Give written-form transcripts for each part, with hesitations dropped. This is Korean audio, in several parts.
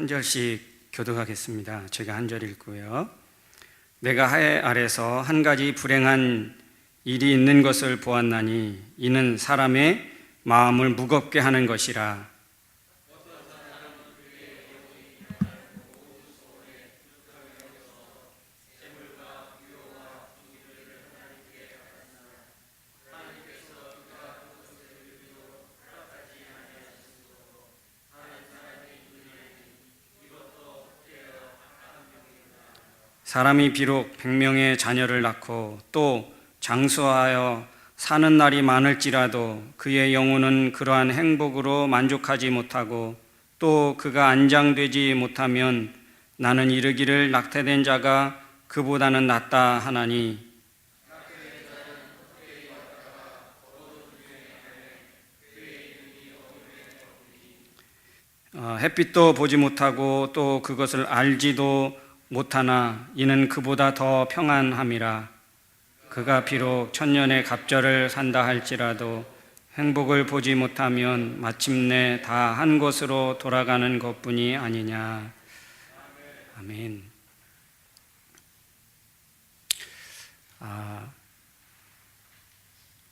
한 절씩 교독하겠습니다. 제가 한 절 읽고요. 내가 하늘 아래서 한 가지 불행한 일이 있는 것을 보았나니 이는 사람의 마음을 무겁게 하는 것이라. 사람이 비록 100명의 자녀를 낳고 또 장수하여 사는 날이 많을지라도 그의 영혼은 그러한 행복으로 만족하지 못하고 또 그가 안장되지 못하면 나는 이르기를 낙태된 자가 그보다는 낫다 하나니 햇빛도 보지 못하고 또 그것을 알지도 못하나 이는 그보다 더 평안함이라. 그가 비록 천년의 갑절을 산다 할지라도 행복을 보지 못하면 마침내 다 한 곳으로 돌아가는 것뿐이 아니냐. 아멘.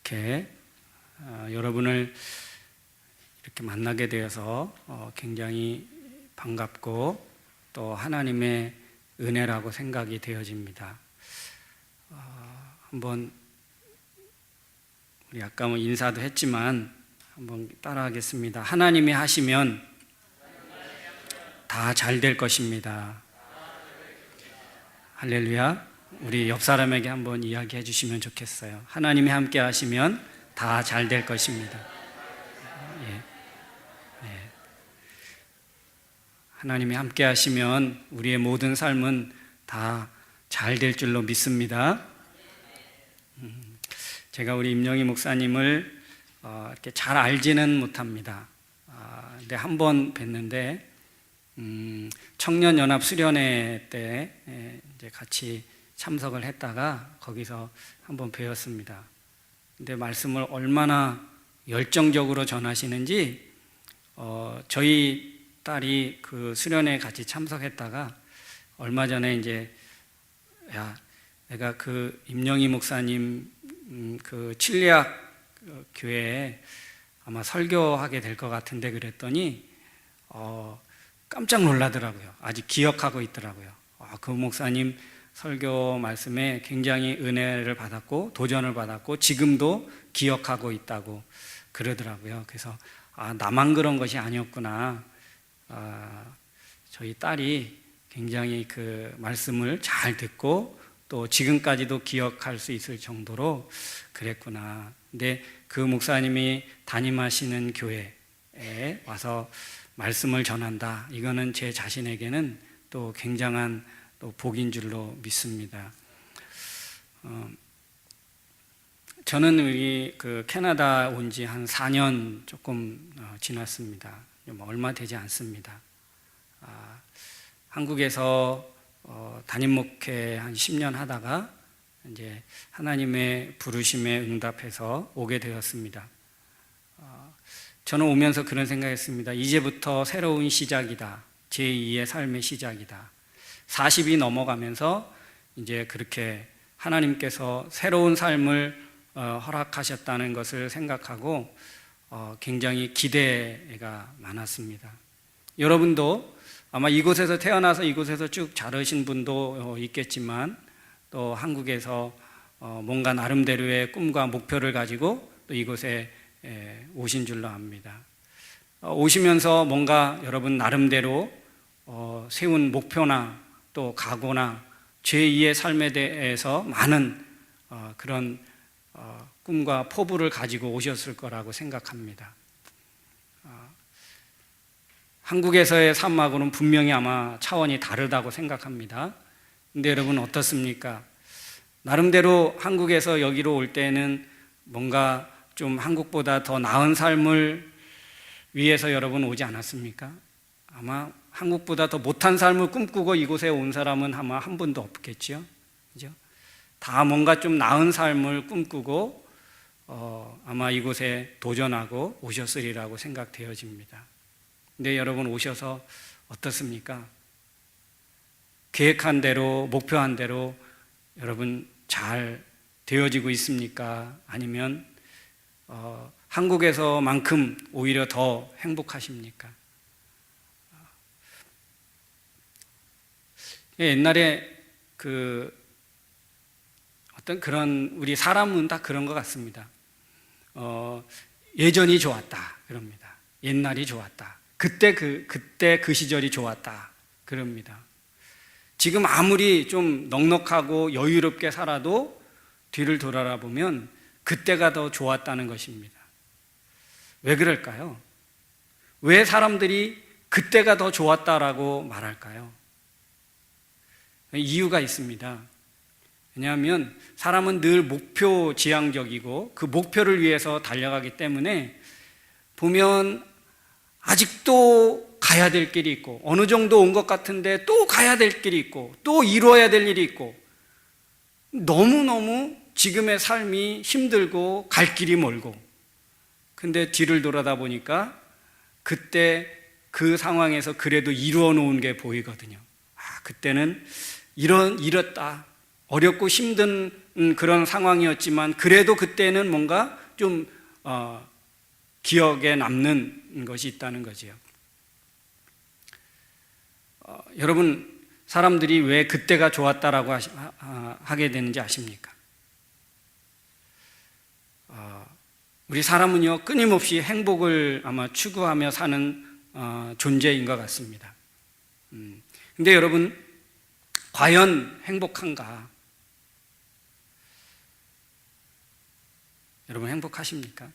이렇게 여러분을 이렇게 만나게 되어서 굉장히 반갑고 또 하나님의 은혜라고 생각이 되어집니다. 한번 우리 아까 인사도 했지만 한번 따라하겠습니다. 하나님이 하시면 다 잘 될 것입니다. 할렐루야. 우리 옆 사람에게 한번 이야기해 주시면 좋겠어요. 하나님이 함께 하시면 다 잘 될 것입니다. 하나님이 함께 하시면 우리의 모든 삶은 다 잘 될 줄로 믿습니다. 제가 우리 임영희 목사님을 이렇게 잘 알지는 못합니다. 근데 한 번 뵀는데 청년연합 수련회 때 이제 같이 참석을 했다가 거기서 한번 배웠습니다. 근데 말씀을 얼마나 열정적으로 전하시는지 저희 딸이 그 수련회에 같이 참석했다가 얼마 전에 이제 내가 그 임영희 목사님 그 칠리학 교회에 아마 설교하게 될 것 같은데 그랬더니 깜짝 놀라더라고요. 아직 기억하고 있더라고요. 그 목사님 설교 말씀에 굉장히 은혜를 받았고 도전을 받았고 지금도 기억하고 있다고 그러더라고요. 그래서 나만 그런 것이 아니었구나. 저희 딸이 굉장히 그 말씀을 잘 듣고 또 지금까지도 기억할 수 있을 정도로 그랬구나. 근데 그 목사님이 담임하시는 교회에 와서 말씀을 전한다. 이거는 제 자신에게는 또 굉장한 또 복인 줄로 믿습니다. 저는 우리 그 캐나다 온 지 한 4년 조금 지났습니다. 얼마 되지 않습니다. 한국에서 담임 목회 한 10년 하다가 이제 하나님의 부르심에 응답해서 오게 되었습니다. 저는 오면서 그런 생각했습니다. 이제부터 새로운 시작이다. 제2의 삶의 시작이다. 40이 넘어가면서 이제 그렇게 하나님께서 새로운 삶을 허락하셨다는 것을 생각하고 굉장히 기대가 많았습니다. 여러분도 아마 이곳에서 태어나서 이곳에서 쭉 자라신 분도 있겠지만 또 한국에서 뭔가 나름대로의 꿈과 목표를 가지고 또 이곳에 오신 줄로 압니다. 오시면서 뭔가 여러분 나름대로 세운 목표나 또 각오나 제2의 삶에 대해서 많은 그런 꿈과 포부를 가지고 오셨을 거라고 생각합니다. 한국에서의 삶하고는 분명히 아마 차원이 다르다고 생각합니다. 근데 여러분 어떻습니까? 나름대로 한국에서 여기로 올 때는 뭔가 좀 한국보다 더 나은 삶을 위해서 여러분 오지 않았습니까? 아마 한국보다 더 못한 삶을 꿈꾸고 이곳에 온 사람은 아마 한 분도 없겠죠. 그죠? 다 뭔가 좀 나은 삶을 꿈꾸고 아마 이곳에 도전하고 오셨으리라고 생각되어집니다. 근데 여러분 오셔서 어떻습니까? 계획한 대로, 목표한 대로 여러분 잘 되어지고 있습니까? 아니면 한국에서만큼 오히려 더 행복하십니까? 옛날에 어떤 그런 우리 사람은 다 그런 것 같습니다. 예전이 좋았다 그럽니다. 옛날이 좋았다. 그때 그 시절이 좋았다 그럽니다. 지금 아무리 좀 넉넉하고 여유롭게 살아도 뒤를 돌아보면 그때가 더 좋았다는 것입니다. 왜 그럴까요? 왜 사람들이 그때가 더 좋았다라고 말할까요? 이유가 있습니다. 왜냐하면 사람은 늘 목표 지향적이고 그 목표를 위해서 달려가기 때문에 보면 아직도 가야 될 길이 있고 어느 정도 온 것 같은데 또 가야 될 길이 있고 또 이루어야 될 일이 있고 너무너무 지금의 삶이 힘들고 갈 길이 멀고 근데 뒤를 돌아다 보니까 그때 그 상황에서 그래도 이루어 놓은 게 보이거든요. 그때는 이렇다. 어렵고 힘든 그런 상황이었지만 그래도 그때는 뭔가 좀 기억에 남는 것이 있다는 거지요. 여러분 사람들이 왜 그때가 좋았다라고 하게 되는지 아십니까? 우리 사람은요 끊임없이 행복을 아마 추구하며 사는 존재인 것 같습니다. 근데 여러분 과연 행복한가? 여러분 행복하십니까?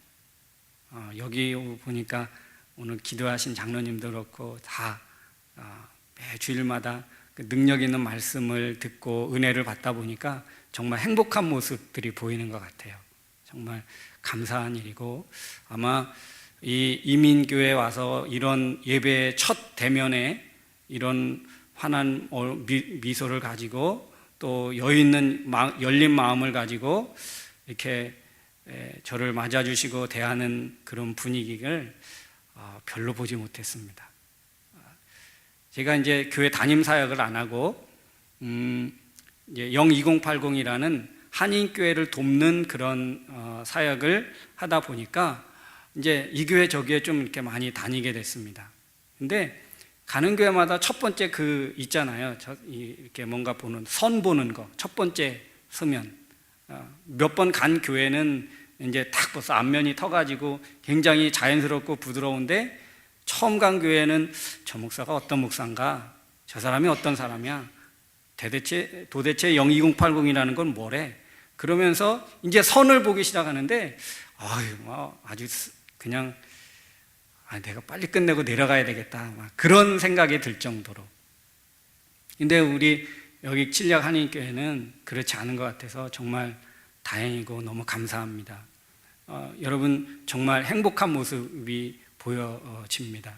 여기 보니까 오늘 기도하신 장로님도 그렇고 다 매 주일마다 그 능력 있는 말씀을 듣고 은혜를 받다 보니까 정말 행복한 모습들이 보이는 것 같아요. 정말 감사한 일이고 아마 이 이민교회 와서 이런 예배 첫 대면에 이런 환한 미소를 가지고 또 여유 있는 열린 마음을 가지고 이렇게 저를 맞아주시고 대하는 그런 분위기를 별로 보지 못했습니다. 제가 이제 교회 담임 사역을 안 하고 이제 02080이라는 한인교회를 돕는 그런 사역을 하다 보니까 이제 이 교회 저 교회 좀 이렇게 많이 다니게 됐습니다. 근데 가는 교회마다 첫 번째 있잖아요. 이렇게 뭔가 선 보는 거. 첫 번째 서면. 몇 번 간 교회는 이제 딱 벌써 앞면이 터가지고 굉장히 자연스럽고 부드러운데 처음 간 교회는 저 목사가 어떤 목사인가? 저 사람이 어떤 사람이야? 도대체 02080이라는 건 뭐래? 그러면서 이제 선을 보기 시작하는데 아주 그냥 내가 빨리 끝내고 내려가야 되겠다 그런 생각이 들 정도로. 근데 우리 여기 칠략 한인교회는 그렇지 않은 것 같아서 정말 다행이고 너무 감사합니다. 여러분 정말 행복한 모습이 보여집니다.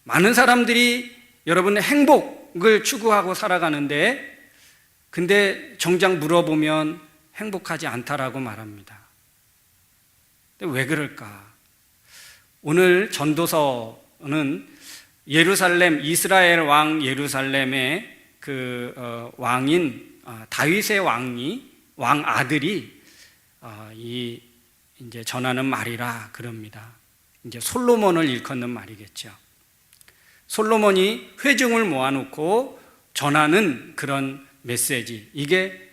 많은 사람들이 여러분의 행복을 추구하고 살아가는데 근데 정작 물어보면 행복하지 않다라고 말합니다. 근데 왜 그럴까? 오늘 전도서는 예루살렘 이스라엘 왕 예루살렘의 왕인 다윗의 왕 아들이 이제 전하는 말이라 그럽니다. 이제 솔로몬을 일컫는 말이겠죠. 솔로몬이 회중을 모아놓고 전하는 그런 메시지, 이게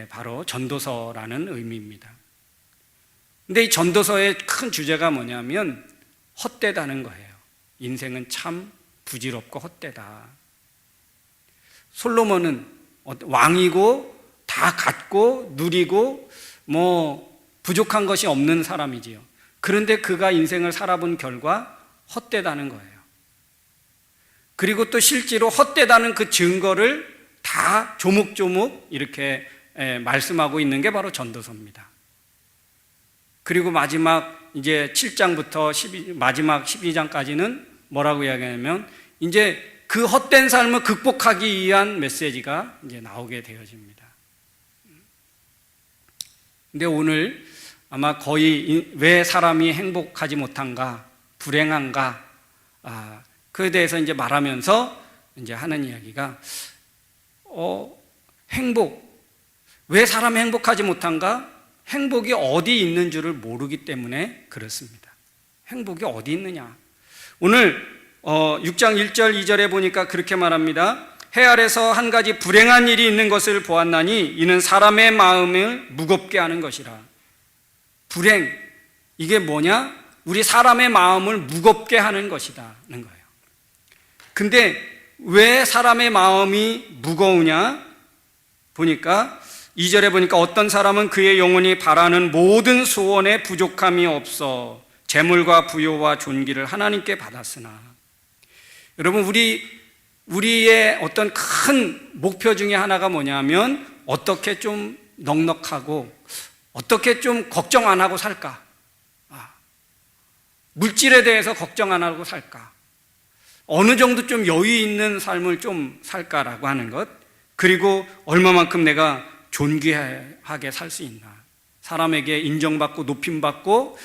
바로 전도서라는 의미입니다. 근데 이 전도서의 큰 주제가 뭐냐면 헛되다는 거예요. 인생은 참 부질없고 헛되다. 솔로몬은 왕이고 다 갖고 누리고 부족한 것이 없는 사람이지요. 그런데 그가 인생을 살아본 결과 헛되다는 거예요. 그리고 또 실제로 헛되다는 그 증거를 다 조목조목 이렇게 말씀하고 있는 게 바로 전도서입니다. 그리고 마지막 이제 7장부터 마지막 12장까지는 뭐라고 이야기하냐면 이제 그 헛된 삶을 극복하기 위한 메시지가 이제 나오게 되어집니다. 근데 오늘 아마 거의 왜 사람이 행복하지 못한가, 불행한가, 그에 대해서 이제 말하면서 이제 하는 이야기가 행복, 왜 사람이 행복하지 못한가? 행복이 어디 있는 줄을 모르기 때문에 그렇습니다. 행복이 어디 있느냐? 오늘 6장 1절 2절에 보니까 그렇게 말합니다. 해 아래서 한 가지 불행한 일이 있는 것을 보았나니 이는 사람의 마음을 무겁게 하는 것이라. 불행, 이게 뭐냐? 우리 사람의 마음을 무겁게 하는 것이다는 거예요. 근데 왜 사람의 마음이 무거우냐? 보니까 2절에 보니까 어떤 사람은 그의 영혼이 바라는 모든 소원에 부족함이 없어 재물과 부요와 존귀를 하나님께 받았으나. 여러분, 우리의 어떤 큰 목표 중에 하나가 뭐냐면 어떻게 좀 넉넉하고 어떻게 좀 걱정 안 하고 살까? 물질에 대해서 걱정 안 하고 살까? 어느 정도 좀 여유 있는 삶을 좀 살까라고 하는 것, 그리고 얼마만큼 내가 존귀하게 살 수 있나, 사람에게 인정받고 높임받고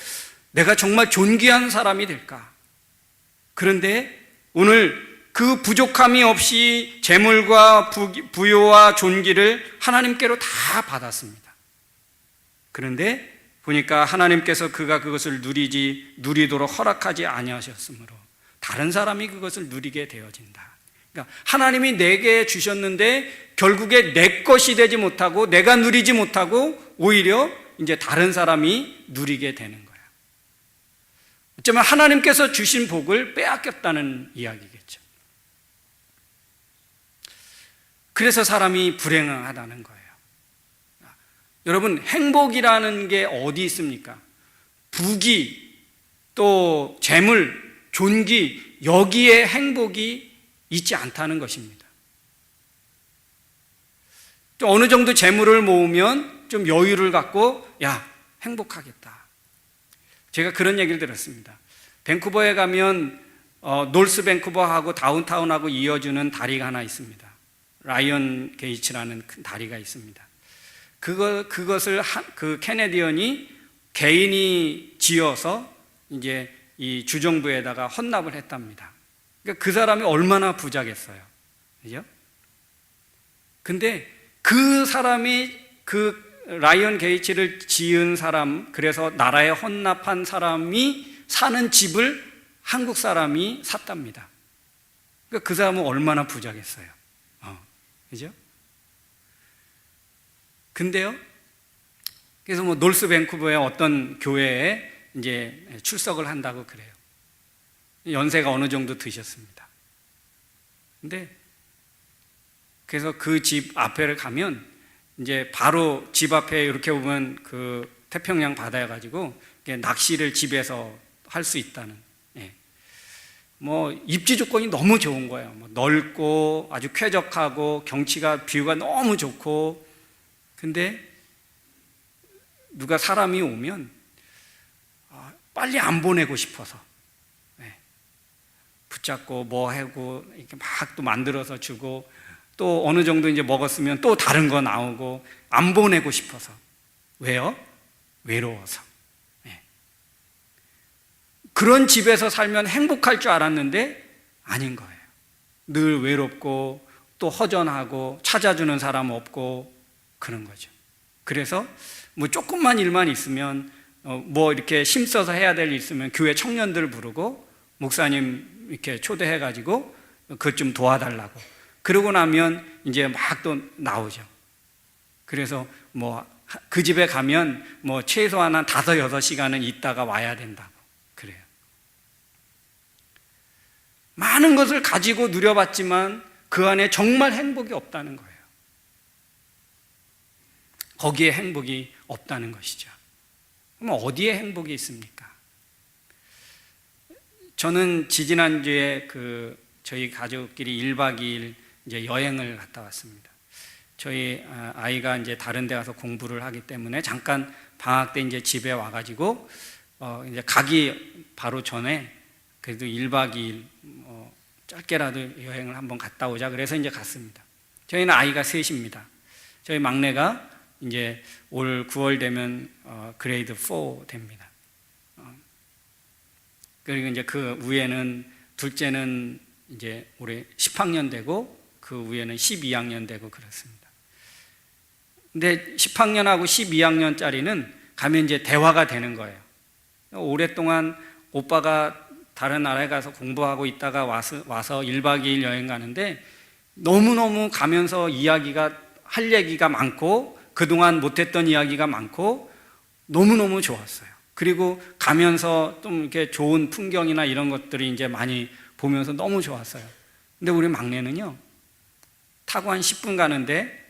내가 정말 존귀한 사람이 될까? 그런데 오늘 그 부족함이 없이 재물과 부요와 존귀를 하나님께로 다 받았습니다. 그런데 보니까 하나님께서 그가 그것을 누리도록 허락하지 아니하셨으므로 다른 사람이 그것을 누리게 되어진다. 그러니까 하나님이 내게 주셨는데 결국에 내 것이 되지 못하고 내가 누리지 못하고 오히려 이제 다른 사람이 누리게 되는 거야. 어쩌면 하나님께서 주신 복을 빼앗겼다는 이야기겠죠. 그래서 사람이 불행하다는 거예요. 여러분, 행복이라는 게 어디 있습니까? 부귀, 또 재물, 존귀, 여기에 행복이 있지 않다는 것입니다. 좀 어느 정도 재물을 모으면 좀 여유를 갖고 행복하겠다. 제가 그런 얘기를 들었습니다. 밴쿠버에 가면 노스 밴쿠버하고 다운타운하고 이어주는 다리가 하나 있습니다. 라이언 게이츠라는 큰 다리가 있습니다. 그것을 그 캐네디언이 개인이 지어서 이제 이 주정부에다가 헌납을 했답니다. 그러니까 그 사람이 얼마나 부자겠어요. 그죠? 근데 그 사람이 그 라이언 게이츠를 지은 사람, 그래서 나라에 헌납한 사람이 사는 집을 한국 사람이 샀답니다. 그러니까 그 사람은 얼마나 부자겠어요. 그죠? 근데요, 그래서 노스 밴쿠버의 어떤 교회에 이제 출석을 한다고 그래요. 연세가 어느 정도 드셨습니다. 근데 그래서 그 집 앞에를 가면 이제 바로 집 앞에 이렇게 보면 그 태평양 바다여 가지고 낚시를 집에서 할 수 있다는, 뭐 입지 조건이 너무 좋은 거예요. 뭐 넓고 아주 쾌적하고 경치가 뷰가 너무 좋고. 근데 누가 사람이 오면 빨리 안 보내고 싶어서 붙잡고 뭐 하고 이렇게 막 또 만들어서 주고, 또 어느 정도 이제 먹었으면 또 다른 거 나오고, 안 보내고 싶어서. 왜요? 외로워서. 그런 집에서 살면 행복할 줄 알았는데 아닌 거예요. 늘 외롭고 또 허전하고 찾아주는 사람 없고 그런 거죠. 그래서 뭐 조금만 일만 있으면 뭐 이렇게 힘써서 해야 될 일 있으면 교회 청년들 부르고 목사님 이렇게 초대해 가지고 그것 좀 도와달라고. 그러고 나면 이제 막 또 나오죠. 그래서 뭐 그 집에 가면 뭐 최소한 한 5, 6시간은 있다가 와야 된다고 그래요. 많은 것을 가지고 누려봤지만 그 안에 정말 행복이 없다는 거예요. 거기에 행복이 없다는 것이죠. 그럼 어디에 행복이 있습니까? 저는 지지난주에 저희 가족끼리 1박 2일 이제 여행을 갔다 왔습니다. 저희 아이가 이제 다른 데 가서 공부를 하기 때문에 잠깐 방학 때 이제 집에 와가지고 이제 가기 바로 전에 그래도 1박 2일 짧게라도 여행을 한번 갔다 오자 그래서 이제 갔습니다. 저희는 아이가 셋입니다. 저희 막내가 이제 올 9월 되면 그레이드 4 됩니다. 그리고 이제 그 위에는 둘째는 이제 올해 10학년 되고 그 위에는 12학년 되고 그렇습니다. 근데 10학년하고 12학년짜리는 가면 이제 대화가 되는 거예요. 오랫동안 오빠가 다른 나라에 가서 공부하고 있다가 와서 1박 2일 여행 가는데 너무너무 가면서 할 얘기가 많고 그동안 못했던 이야기가 많고 너무너무 좋았어요. 그리고 가면서 좀 이렇게 좋은 풍경이나 이런 것들이 이제 많이 보면서 너무 좋았어요. 근데 우리 막내는요, 타고 한 10분 가는데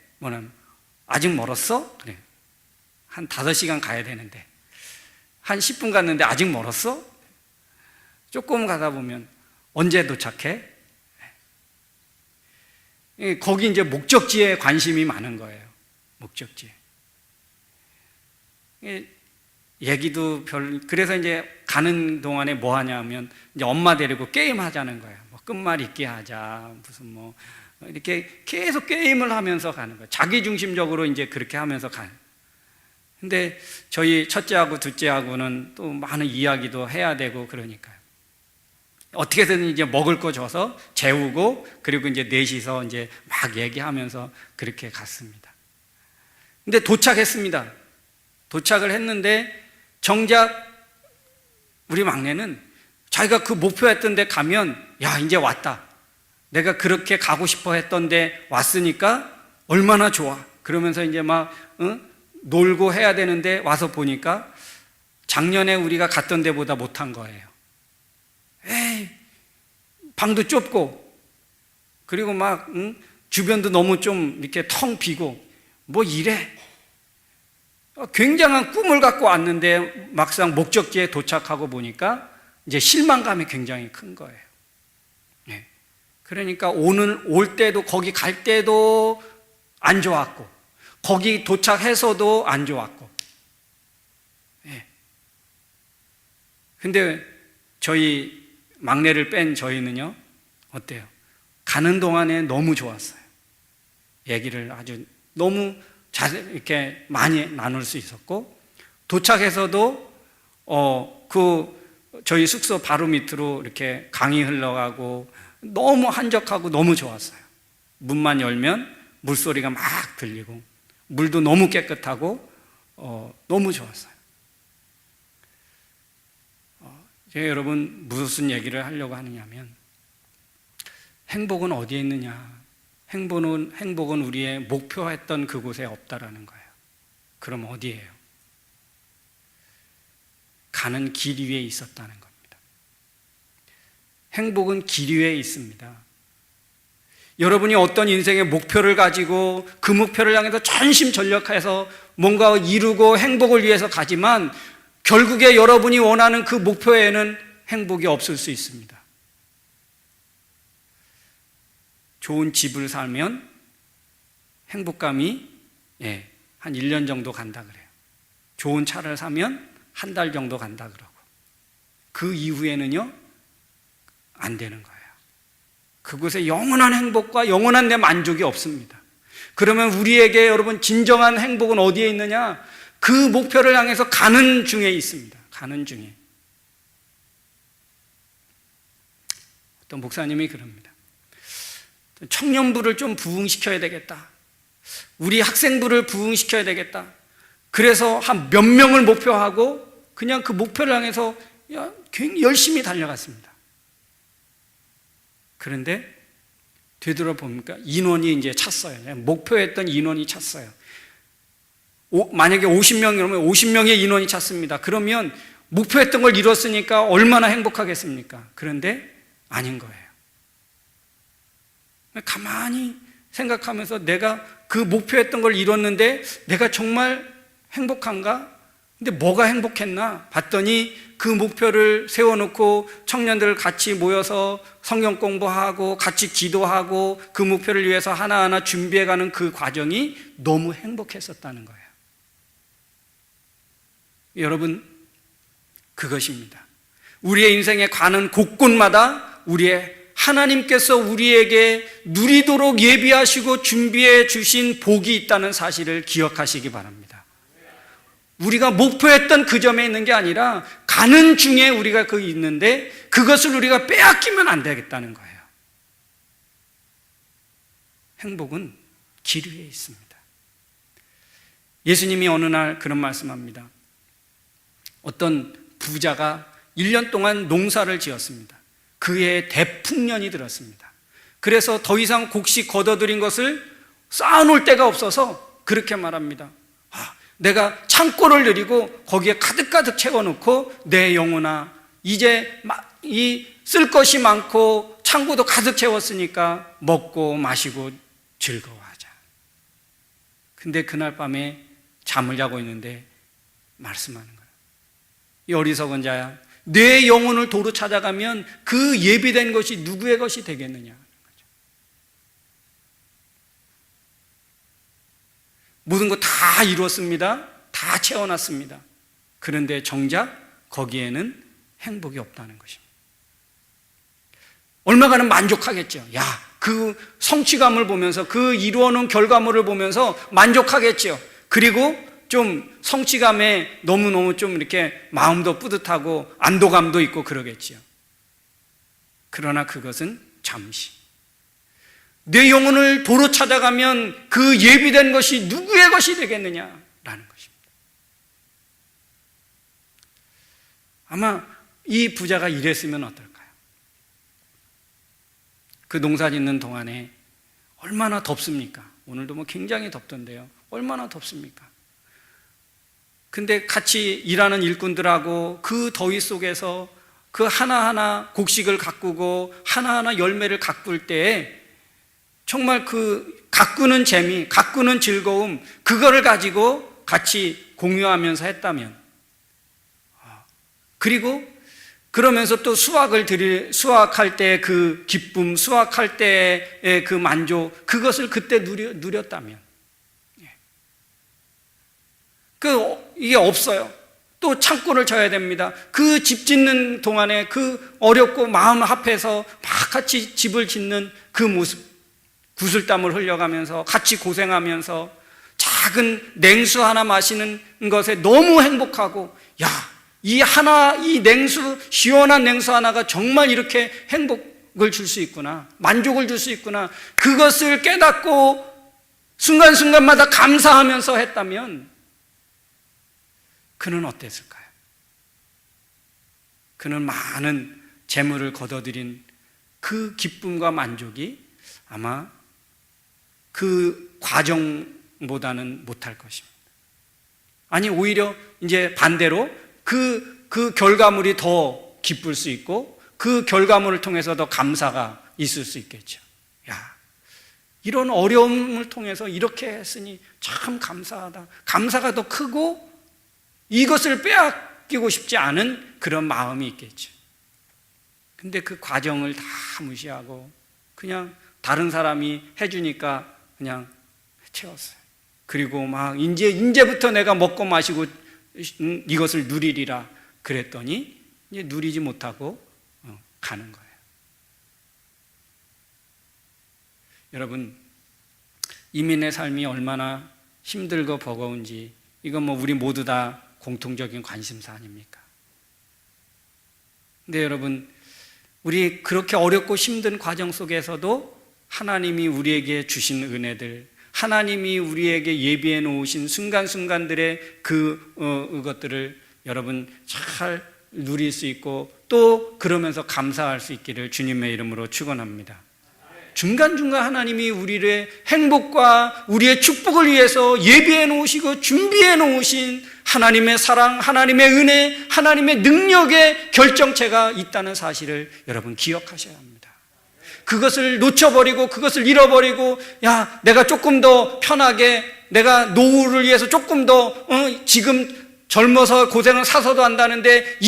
아직 멀었어? 그래. 한 5시간 가야 되는데 한 10분 갔는데 아직 멀었어? 조금 가다 보면 언제 도착해? 거기 이제 목적지에 관심이 많은 거예요. 목적지에. 얘기도 그래서 이제 가는 동안에 뭐 하냐면 이제 엄마 데리고 게임 하자는 거예요. 뭐 끝말잇기 하자, 무슨 이렇게 계속 게임을 하면서 가는 거예요. 자기 중심적으로 이제 그렇게 하면서 가요. 근데 저희 첫째하고 둘째하고는 또 많은 이야기도 해야 되고 그러니까요. 어떻게든 이제 먹을 거 줘서 재우고 그리고 이제 넷이서 이제 막 얘기하면서 그렇게 갔습니다. 근데 도착했습니다. 도착을 했는데 정작 우리 막내는 자기가 그 목표했던 데 가면 야, 이제 왔다. 내가 그렇게 가고 싶어 했던 데 왔으니까 얼마나 좋아. 그러면서 이제 막 놀고 해야 되는데 와서 보니까 작년에 우리가 갔던 데보다 못한 거예요. 에이, 방도 좁고 그리고 막 주변도 너무 좀 이렇게 텅 비고 뭐 이래. 굉장한 꿈을 갖고 왔는데 막상 목적지에 도착하고 보니까 이제 실망감이 굉장히 큰 거예요. 네. 그러니까 올 때도 거기 갈 때도 안 좋았고 거기 도착해서도 안 좋았고. 네. 근데 저희 막내를 뺀 저희는요, 어때요? 가는 동안에 너무 좋았어요. 얘기를 아주 너무 이렇게 많이 나눌 수 있었고, 도착해서도, 저희 숙소 바로 밑으로 이렇게 강이 흘러가고, 너무 한적하고 너무 좋았어요. 문만 열면 물소리가 막 들리고, 물도 너무 깨끗하고, 너무 좋았어요. 제가 여러분 무슨 얘기를 하려고 하느냐면 행복은 어디에 있느냐? 행복은 우리의 목표했던 그곳에 없다라는 거예요. 그럼 어디예요? 가는 길 위에 있었다는 겁니다. 행복은 길 위에 있습니다. 여러분이 어떤 인생의 목표를 가지고 그 목표를 향해서 전심전력해서 뭔가 이루고 행복을 위해서 가지만 결국에 여러분이 원하는 그 목표에는 행복이 없을 수 있습니다. 좋은 집을 살면 행복감이 한 1년 정도 간다 그래요. 좋은 차를 사면 한 달 정도 간다 그러고 그 이후에는요 안 되는 거예요. 그곳에 영원한 행복과 영원한 내 만족이 없습니다. 그러면 우리에게 여러분 진정한 행복은 어디에 있느냐? 그 목표를 향해서 가는 중에 있습니다. 가는 중에. 어떤 목사님이 그럽니다. 청년부를 좀 부흥시켜야 되겠다. 우리 학생부를 부흥시켜야 되겠다. 그래서 한 몇 명을 목표하고 그냥 그 목표를 향해서 굉장히 열심히 달려갔습니다. 그런데 되돌아보니까 인원이 이제 찼어요. 목표했던 인원이 찼어요. 만약에 50명이라면 50명의 인원이 찼습니다. 그러면 목표했던 걸 이뤘으니까 얼마나 행복하겠습니까? 그런데 아닌 거예요. 가만히 생각하면서 내가 그 목표했던 걸 이뤘는데 내가 정말 행복한가? 근데 뭐가 행복했나? 봤더니 그 목표를 세워놓고 청년들 같이 모여서 성경 공부하고 같이 기도하고 그 목표를 위해서 하나하나 준비해가는 그 과정이 너무 행복했었다는 거예요. 여러분, 그것입니다. 우리의 인생에 가는 곳곳마다 하나님께서 우리에게 누리도록 예비하시고 준비해 주신 복이 있다는 사실을 기억하시기 바랍니다. 우리가 목표했던 그 점에 있는 게 아니라 가는 중에 우리가 거기 있는데 그것을 우리가 빼앗기면 안 되겠다는 거예요. 행복은 길 위에 있습니다. 예수님이 어느 날 그런 말씀합니다. 어떤 부자가 1년 동안 농사를 지었습니다. 그해 대풍년이 들었습니다. 그래서 더 이상 곡식 걷어들인 것을 쌓아놓을 데가 없어서 그렇게 말합니다. 내가 창고를 내리고 거기에 가득가득 채워놓고 내 영혼아, 이제 쓸 것이 많고 창고도 가득 채웠으니까 먹고 마시고 즐거워하자. 근데 그날 밤에 잠을 자고 있는데 말씀하는 거예요. 이 어리석은 자야, 내 영혼을 도로 찾아가면 그 예비된 것이 누구의 것이 되겠느냐. 모든 거 다 이루었습니다. 다 채워놨습니다. 그런데 정작 거기에는 행복이 없다는 것입니다. 얼마간은 만족하겠죠. 그 성취감을 보면서, 그 이루어놓은 결과물을 보면서 만족하겠죠. 그리고 좀 성취감에 너무너무 좀 이렇게 마음도 뿌듯하고 안도감도 있고 그러겠지요. 그러나 그것은 잠시. 내 영혼을 도로 찾아가면 그 예비된 것이 누구의 것이 되겠느냐라는 것입니다. 아마 이 부자가 이랬으면 어떨까요? 그 농사 짓는 동안에 얼마나 덥습니까? 오늘도 뭐 굉장히 덥던데요. 얼마나 덥습니까? 근데 같이 일하는 일꾼들하고 그 더위 속에서 그 하나하나 곡식을 가꾸고 하나하나 열매를 가꿀 때에 정말 그 가꾸는 재미, 가꾸는 즐거움, 그거를 가지고 같이 공유하면서 했다면, 그리고 그러면서 또 수확할 때의 그 기쁨, 수확할 때의 그 만족, 그것을 그때 누렸다면, 이게 없어요. 또 창고를 져야 됩니다. 그 집 짓는 동안에 그 어렵고 마음 합해서 막 같이 집을 짓는 그 모습, 구슬땀을 흘려가면서 같이 고생하면서 작은 냉수 하나 마시는 것에 너무 행복하고, 이 냉수, 시원한 냉수 하나가 정말 이렇게 행복을 줄 수 있구나, 만족을 줄 수 있구나, 그것을 깨닫고 순간순간마다 감사하면서 했다면 그는 어땠을까요? 그는 많은 재물을 거둬들인 그 기쁨과 만족이 아마 그 과정보다는 못할 것입니다. 아니, 오히려 이제 반대로 그 결과물이 더 기쁠 수 있고 그 결과물을 통해서 더 감사가 있을 수 있겠죠. 이런 어려움을 통해서 이렇게 했으니 참 감사하다. 감사가 더 크고 이것을 빼앗기고 싶지 않은 그런 마음이 있겠죠. 근데 그 과정을 다 무시하고 그냥 다른 사람이 해주니까 그냥 채웠어요. 그리고 막 이제부터 내가 먹고 마시고 이것을 누리리라 그랬더니 이제 누리지 못하고 가는 거예요. 여러분, 이민의 삶이 얼마나 힘들고 버거운지 이건 뭐 우리 모두 다 공통적인 관심사 아닙니까? 근데 여러분, 우리 그렇게 어렵고 힘든 과정 속에서도 하나님이 우리에게 주신 은혜들, 하나님이 우리에게 예비해 놓으신 순간순간들의 그것들을 여러분 잘 누릴 수 있고 또 그러면서 감사할 수 있기를 주님의 이름으로 축원합니다. 중간중간 하나님이 우리의 행복과 우리의 축복을 위해서 예비해 놓으시고 준비해 놓으신 하나님의 사랑, 하나님의 은혜, 하나님의 능력의 결정체가 있다는 사실을 여러분 기억하셔야 합니다. 그것을 놓쳐버리고 그것을 잃어버리고 내가 조금 더 편하게, 내가 노후를 위해서 조금 더 지금 젊어서 고생을 사서도 한다는데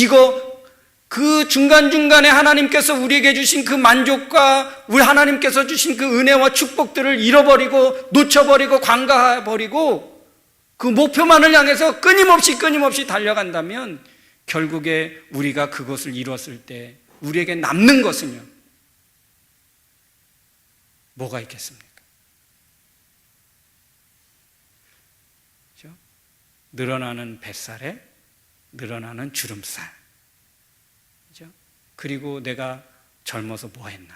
그 중간중간에 하나님께서 우리에게 주신 그 만족과 우리 하나님께서 주신 그 은혜와 축복들을 잃어버리고 놓쳐버리고 관가해버리고 그 목표만을 향해서 끊임없이 달려간다면 결국에 우리가 그것을 이뤘을 때 우리에게 남는 것은요, 뭐가 있겠습니까? 그렇죠? 늘어나는 뱃살에 늘어나는 주름살. 그죠? 그리고 내가 젊어서 뭐 했나?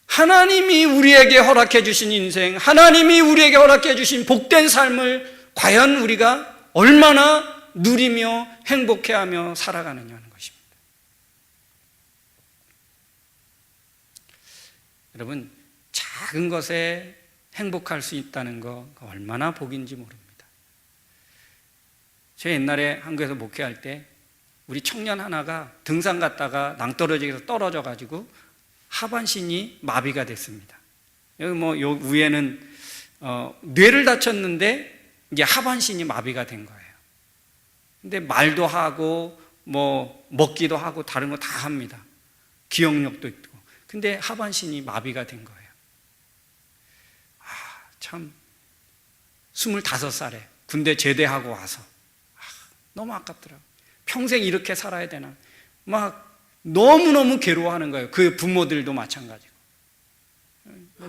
하나님이 우리에게 허락해 주신 인생, 하나님이 우리에게 허락해 주신 복된 삶을 과연 우리가 얼마나 누리며 행복해하며 살아가느냐는 것입니다. 여러분, 작은 것에 행복할 수 있다는 거 얼마나 복인지 모릅니다. 제가 옛날에 한국에서 목회할 때 우리 청년 하나가 등산 갔다가 낭떠러지에서 떨어져 가지고 하반신이 마비가 됐습니다. 여기 요 위에는 뇌를 다쳤는데 이제 하반신이 마비가 된 거예요. 근데 말도 하고 먹기도 하고 다른 거 다 합니다. 기억력도 있고. 근데 하반신이 마비가 된 거예요. 참 25살에 군대 제대하고 와서 너무 아깝더라고요. 평생 이렇게 살아야 되나? 막 너무너무 괴로워하는 거예요. 그 부모들도 마찬가지고.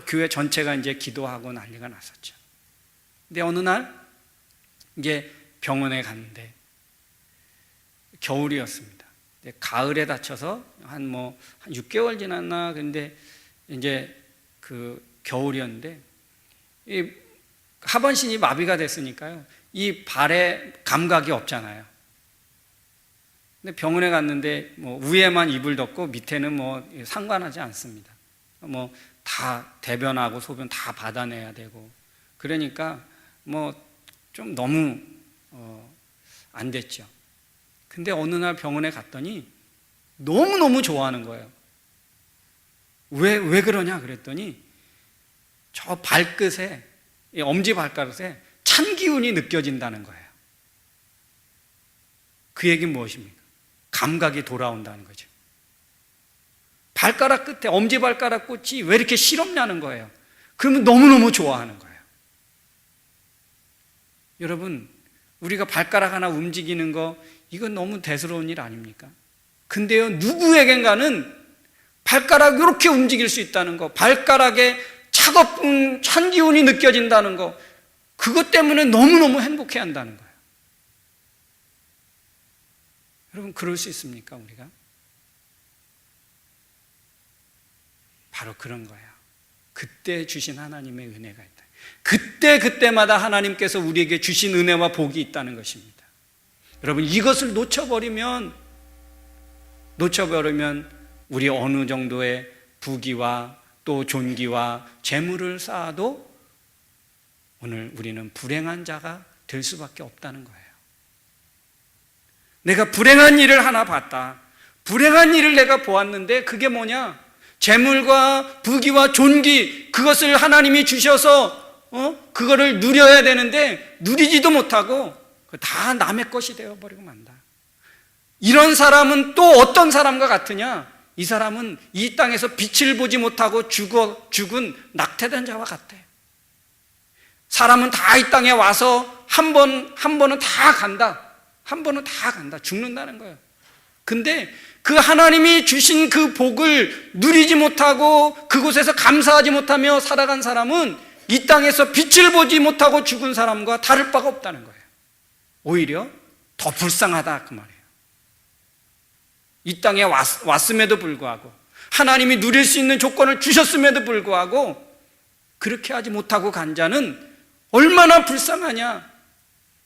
교회 전체가 이제 기도하고 난리가 났었죠. 근데 어느 날 이제 병원에 갔는데 겨울이었습니다. 가을에 다쳐서 한 6개월 지났나. 근데 이제 그 겨울이었는데 이 하반신이 마비가 됐으니까요. 이 발에 감각이 없잖아요. 근데 병원에 갔는데 위에만 이불 덮고 밑에는 상관하지 않습니다. 다 대변하고 소변 다 받아내야 되고 그러니까 좀 너무 안 됐죠. 근데 어느 날 병원에 갔더니 너무너무 좋아하는 거예요. 왜 그러냐 그랬더니 저 발끝에, 엄지발가락에 찬 기운이 느껴진다는 거예요. 그 얘기는 무엇입니까? 감각이 돌아온다는 거죠. 발가락 끝에, 엄지발가락 끝이 왜 이렇게 시렵냐는 거예요. 그러면 너무너무 좋아하는 거예요. 여러분, 우리가 발가락 하나 움직이는 거, 이건 너무 대수로운 일 아닙니까? 근데요, 누구에겐가는 발가락 이렇게 움직일 수 있다는 거, 발가락에 차가운 찬 기운이 느껴진다는 거, 그것 때문에 너무너무 행복해 한다는 거예요. 여러분, 그럴 수 있습니까, 우리가? 바로 그런 거예요. 그때 주신 하나님의 은혜가 있다. 그때마다 하나님께서 우리에게 주신 은혜와 복이 있다는 것입니다. 여러분, 이것을 놓쳐버리면 우리 어느 정도의 부귀와 또 존귀와 재물을 쌓아도 오늘 우리는 불행한 자가 될 수밖에 없다는 거예요. 내가 불행한 일을 하나 봤다. 불행한 일을 내가 보았는데 그게 뭐냐? 재물과 부귀와 존귀, 그것을 하나님이 주셔서 그거를 누려야 되는데 누리지도 못하고 다 남의 것이 되어버리고 만다. 이런 사람은 또 어떤 사람과 같으냐? 이 사람은 이 땅에서 빛을 보지 못하고 죽은 낙태된 자와 같아. 사람은 다 이 땅에 와서 한 번은 다 간다. 한 번은 다 간다. 죽는다는 거예요. 근데 그 하나님이 주신 그 복을 누리지 못하고 그곳에서 감사하지 못하며 살아간 사람은 이 땅에서 빛을 보지 못하고 죽은 사람과 다를 바가 없다는 거예요. 오히려 더 불쌍하다 그 말이에요. 이 땅에 왔음에도 불구하고 하나님이 누릴 수 있는 조건을 주셨음에도 불구하고 그렇게 하지 못하고 간 자는 얼마나 불쌍하냐.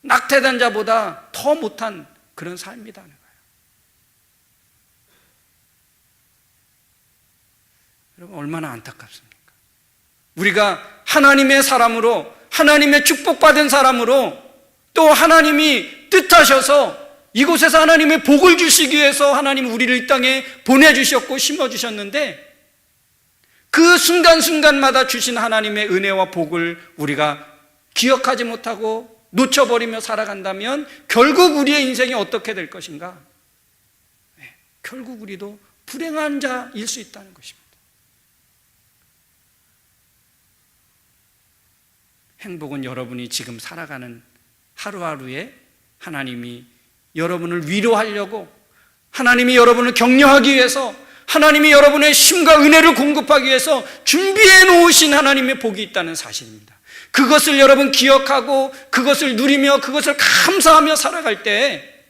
낙태된 자보다 더 못한 그런 삶이라는 거예요. 여러분, 얼마나 안타깝습니까? 우리가 하나님의 사람으로, 하나님의 축복받은 사람으로, 또 하나님이 뜻하셔서 이곳에서 하나님의 복을 주시기 위해서 하나님 우리를 이 땅에 보내주셨고 심어주셨는데 그 순간순간마다 주신 하나님의 은혜와 복을 우리가 기억하지 못하고 놓쳐버리며 살아간다면 결국 우리의 인생이 어떻게 될 것인가? 결국 우리도 불행한 자일 수 있다는 것입니다. 행복은 여러분이 지금 살아가는 하루하루에 하나님이 여러분을 위로하려고, 하나님이 여러분을 격려하기 위해서, 하나님이 여러분의 힘과 은혜를 공급하기 위해서 준비해 놓으신 하나님의 복이 있다는 사실입니다. 그것을 여러분 기억하고 그것을 누리며 그것을 감사하며 살아갈 때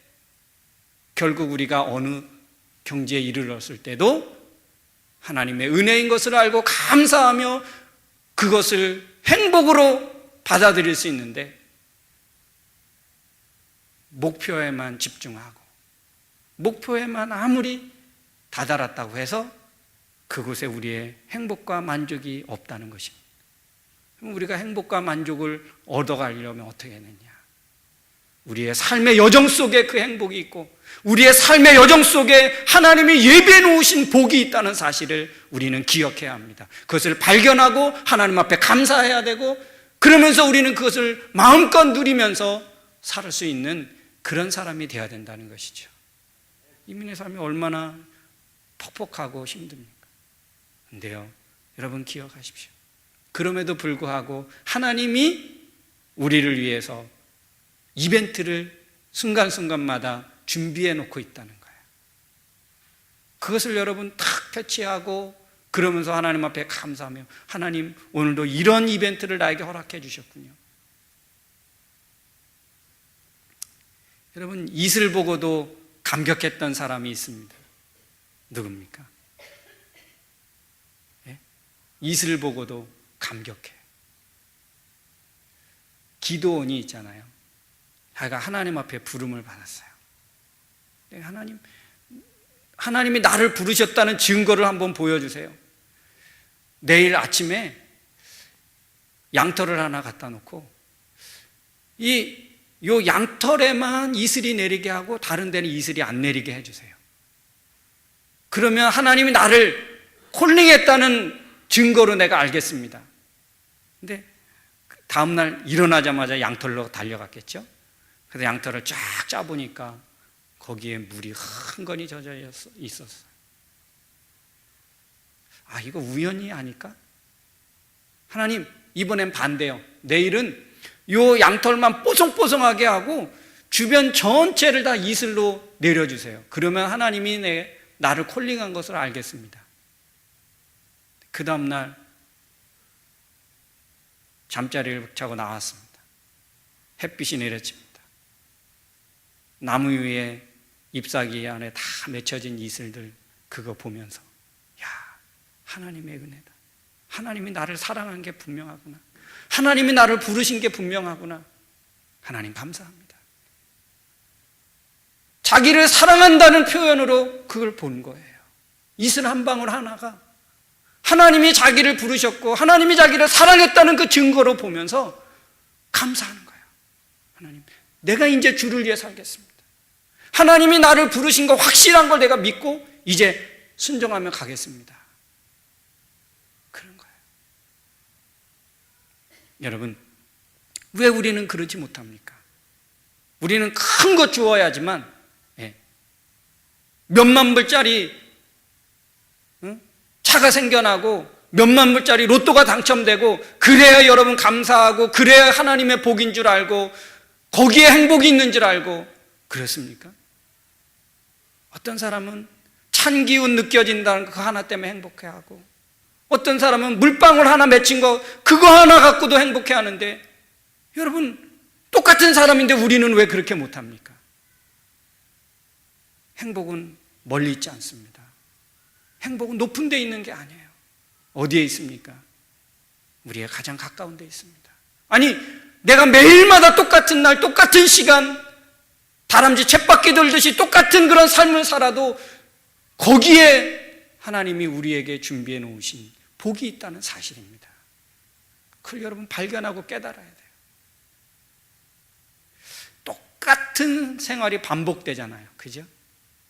결국 우리가 어느 경지에 이르렀을 때도 하나님의 은혜인 것을 알고 감사하며 그것을 행복으로 받아들일 수 있는데, 목표에만 집중하고 목표에만 아무리 다다랐다고 해서 그곳에 우리의 행복과 만족이 없다는 것입니다. 그럼 우리가 행복과 만족을 얻어가려면 어떻게 했느냐? 우리의 삶의 여정 속에 그 행복이 있고 우리의 삶의 여정 속에 하나님이 예비해 놓으신 복이 있다는 사실을 우리는 기억해야 합니다. 그것을 발견하고 하나님 앞에 감사해야 되고, 그러면서 우리는 그것을 마음껏 누리면서 살 수 있는 그런 사람이 되어야 된다는 것이죠. 이민의 삶이 얼마나 퍽퍽하고 힘듭니까? 근데요, 여러분 기억하십시오. 그럼에도 불구하고 하나님이 우리를 위해서 이벤트를 순간순간마다 준비해 놓고 있다는 거예요. 그것을 여러분 탁 캐치하고 그러면서 하나님 앞에 감사하며, 하나님 오늘도 이런 이벤트를 나에게 허락해 주셨군요. 여러분, 이슬 보고도 감격했던 사람이 있습니다. 누굽니까? 예? 이슬 보고도 감격해. 기도원이 있잖아요. 자기가 하나님 앞에 부름을 받았어요. 하나님이 나를 부르셨다는 증거를 한번 보여주세요. 내일 아침에 양털을 하나 갖다 놓고 요 양털에만 이슬이 내리게 하고 다른 데는 이슬이 안 내리게 해주세요. 그러면 하나님이 나를 콜링했다는 증거로 내가 알겠습니다. 근데 다음날 일어나자마자 양털로 달려갔겠죠. 그래서 양털을 쫙 짜보니까 거기에 물이 흥건히 젖어 있었어요. 아, 이거 우연이 아닐까? 하나님, 이번엔 반대요. 내일은 요 양털만 뽀송뽀송하게 하고 주변 전체를 다 이슬로 내려주세요. 그러면 하나님이 나를 콜링한 것을 알겠습니다. 그 다음날 잠자리를 자고 나왔습니다. 햇빛이 내려집니다. 나무 위에 잎사귀 안에 다 맺혀진 이슬들, 그거 보면서 야, 하나님의 은혜다. 하나님이 나를 사랑한 게 분명하구나. 하나님이 나를 부르신 게 분명하구나. 하나님 감사합니다. 자기를 사랑한다는 표현으로 그걸 본 거예요. 이슬 한 방울 하나가 하나님이 자기를 부르셨고 하나님이 자기를 사랑했다는 그 증거로 보면서 감사하는 거예요. 하나님, 내가 이제 주를 위해 살겠습니다. 하나님이 나를 부르신 거 확실한 걸 내가 믿고 이제 순종하며 가겠습니다. 그런 거예요. 여러분, 왜 우리는 그러지 못합니까? 우리는 큰 것 주어야지만 몇만 불짜리 차가 생겨나고 몇만 불짜리 로또가 당첨되고 그래야 여러분 감사하고 그래야 하나님의 복인 줄 알고 거기에 행복이 있는 줄 알고 그렇습니까? 어떤 사람은 찬 기운 느껴진다는 그 하나 때문에 행복해하고, 어떤 사람은 물방울 하나 맺힌 거 그거 하나 갖고도 행복해하는데, 여러분 똑같은 사람인데 우리는 왜 그렇게 못합니까? 행복은 멀리 있지 않습니다. 행복은 높은 데 있는 게 아니에요. 어디에 있습니까? 우리의 가장 가까운 데 있습니다. 아니, 내가 매일마다 똑같은 날 똑같은 시간 다람쥐 쳇바퀴 돌듯이 똑같은 그런 삶을 살아도 거기에 하나님이 우리에게 준비해 놓으신 복이 있다는 사실입니다. 그걸 여러분 발견하고 깨달아야 돼요. 똑같은 생활이 반복되잖아요. 그죠?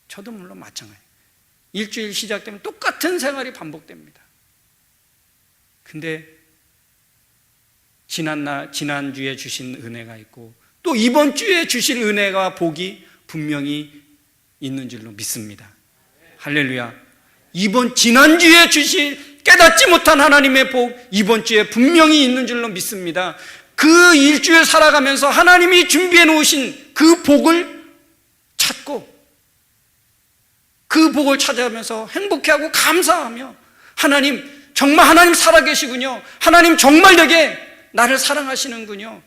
저도 물론 마찬가지예요. 일주일 시작되면 똑같은 생활이 반복됩니다. 근데 지난주에 주신 은혜가 있고 또 이번 주에 주실 은혜와 복이 분명히 있는 줄로 믿습니다. 할렐루야. 지난주에 주실 깨닫지 못한 하나님의 복, 이번 주에 분명히 있는 줄로 믿습니다. 그 일주일 살아가면서 하나님이 준비해 놓으신 그 복을 찾고 그 그 복을 찾아가면서 행복해하고 감사하며 하나님 정말 하나님 살아계시군요. 하나님 정말 내게 나를 사랑하시는군요.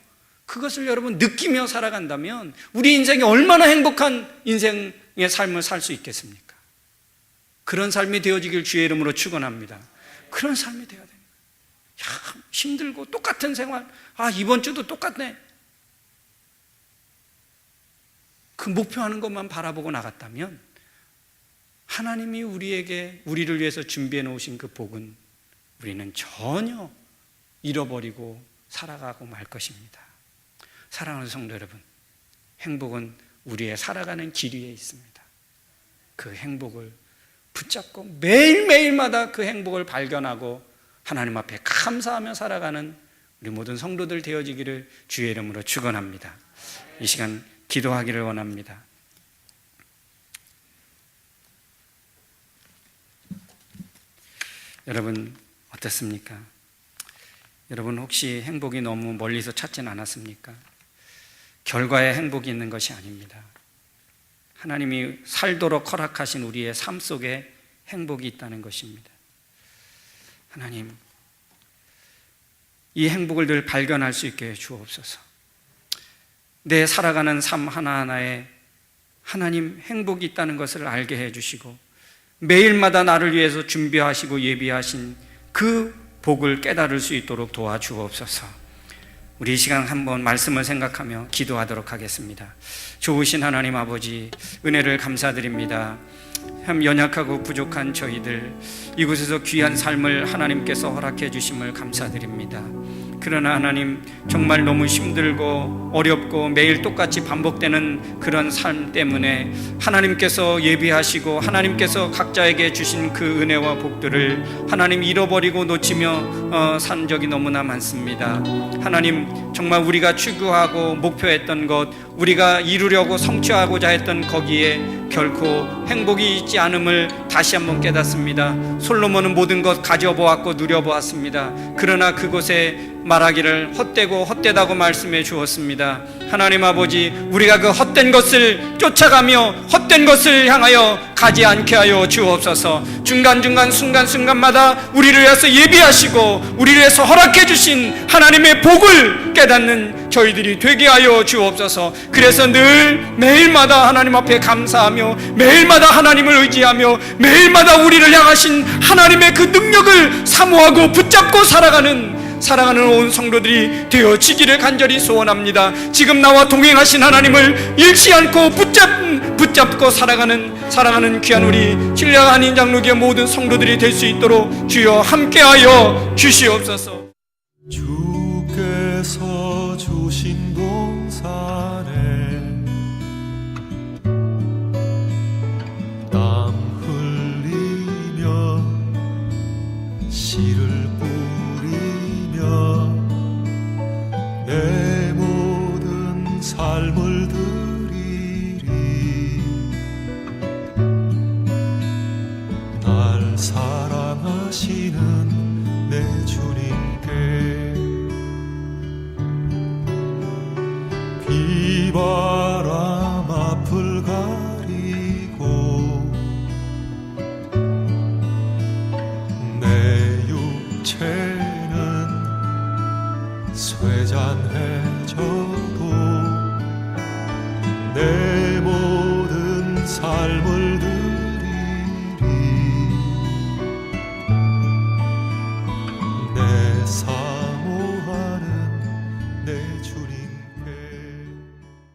그것을 여러분 느끼며 살아간다면 우리 인생이 얼마나 행복한 인생의 삶을 살 수 있겠습니까? 그런 삶이 되어지길 주의 이름으로 축원합니다. 그런 삶이 되어야 됩니다. 힘들고 똑같은 생활, 이번 주도 똑같네. 그 목표하는 것만 바라보고 나갔다면 하나님이 우리를 위해서 준비해 놓으신 그 복은 우리는 전혀 잃어버리고 살아가고 말 것입니다. 사랑하는 성도 여러분, 행복은 우리의 살아가는 길 위에 있습니다. 그 행복을 붙잡고 매일매일마다 그 행복을 발견하고 하나님 앞에 감사하며 살아가는 우리 모든 성도들 되어지기를 주의 이름으로 축원합니다. 이 시간 기도하기를 원합니다. 여러분 어떻습니까? 여러분 혹시 행복이 너무 멀리서 찾진 않았습니까? 결과에 행복이 있는 것이 아닙니다. 하나님이 살도록 허락하신 우리의 삶 속에 행복이 있다는 것입니다. 하나님, 이 행복을 늘 발견할 수 있게 주옵소서. 내 살아가는 삶 하나하나에 하나님 행복이 있다는 것을 알게 해주시고 매일마다 나를 위해서 준비하시고 예비하신 그 복을 깨달을 수 있도록 도와주옵소서. 우리 이 시간 한번 말씀을 생각하며 기도하도록 하겠습니다. 좋으신 하나님 아버지, 은혜를 감사드립니다. 참 연약하고 부족한 저희들, 이곳에서 귀한 삶을 하나님께서 허락해 주심을 감사드립니다. 그러나 하나님, 정말 너무 힘들고 어렵고 매일 똑같이 반복되는 그런 삶 때문에 하나님께서 예비하시고 하나님께서 각자에게 주신 그 은혜와 복들을 하나님 잃어버리고 놓치며 산 적이 너무나 많습니다. 하나님, 정말 우리가 추구하고 목표했던 것, 우리가 이루려고 성취하고자 했던 거기에 결코 행복이 있지 않음을 다시 한번 깨닫습니다. 솔로몬은 모든 것 가져보았고 누려보았습니다. 그러나 그곳에 말하기를 헛되고 헛되다고 말씀해 주었습니다. 하나님 아버지, 우리가 그 헛된 것을 쫓아가며 헛된 것을 향하여 가지 않게 하여 주옵소서. 중간중간 순간순간마다 우리를 위해서 예비하시고 우리를 위해서 허락해 주신 하나님의 복을 깨닫는 저희들이 되게 하여 주옵소서. 그래서 늘 매일마다 하나님 앞에 감사하며 매일마다 하나님을 의지하며 매일마다 우리를 향하신 하나님의 그 능력을 사모하고 붙잡고 살아가는 온 성도들이 되어지기를 간절히 소원합니다. 지금 나와 동행하신 하나님을 잃지 않고 붙잡고 살아가는 귀한 우리 신뢰한 인장로교의 모든 성도들이 될 수 있도록 주여 함께하여 주시옵소서. 주께서 주신 동산에 땀 흘리며 씨를 내 모든 삶을 드리리. 날 사랑하시는 내 주님께